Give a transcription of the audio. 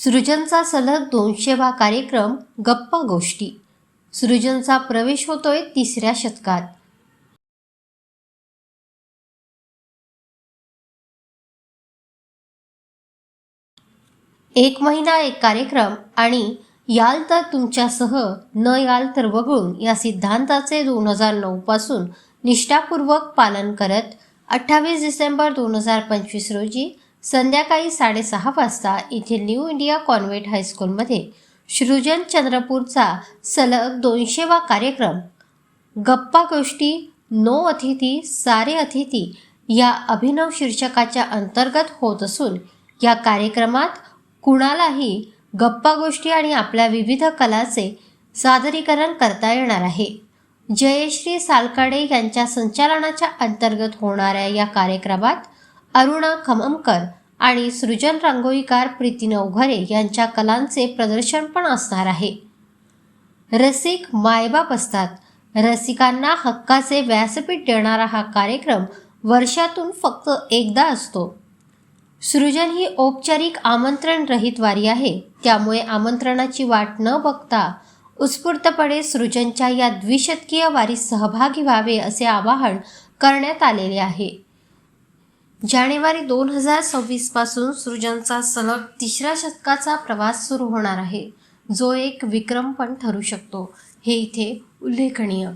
सृजनचा सलग 200वा कार्यक्रम गप्पा गोष्टी. सृजनचा प्रवेश होतोय 3ऱ्या शतकात. एक महिना एक कार्यक्रम आणि याल तर तुमच्यासह, न याल तर वगळून या सिद्धांताचे 2009 पासून निष्ठापूर्वक पालन करत 28 डिसेंबर 2025 रोजी संध्याकाळी 6:30 वाजता इथे न्यू इंडिया कॉन्व्हेंट हायस्कूलमध्ये सृजन चंद्रपूरचा सलग 200वा कार्यक्रम गप्पा गोष्टी नो अतिथी सारे अतिथी या अभिनव शीर्षकाच्या अंतर्गत होत असून, या कार्यक्रमात कुणालाही गप्पा गोष्टी आणि आपल्या विविध कलाचे सादरीकरण करता येणार आहे. जयश्री सालकाडे यांच्या संचालनाच्या अंतर्गत होणाऱ्या या कार्यक्रमात अरुणा खममकर आणि सृजन रांगोळीकार प्रीती नवघरे यांच्या कलांचे प्रदर्शन पण असणार आहे. रसिक मायबाप असतात. रसिकांना हक्काचे व्यासपीठ देणारा हा कार्यक्रम वर्षातून फक्त एकदा असतो. सृजन ही औपचारिक आमंत्रण रहित वारी आहे, त्यामुळे आमंत्रणाची वाट न बघता उत्स्फूर्तपणे सृजनच्या या द्विशतकीय वारीत सहभागी व्हावे असे आवाहन करण्यात आलेले आहे. जानेवारी 2026 पासून सृजनचा सलग 3ऱ्या शतकाचा प्रवास सुरू होणार आहे, जो एक विक्रम पण ठरू शकतो, हे इथे उल्लेखनीय.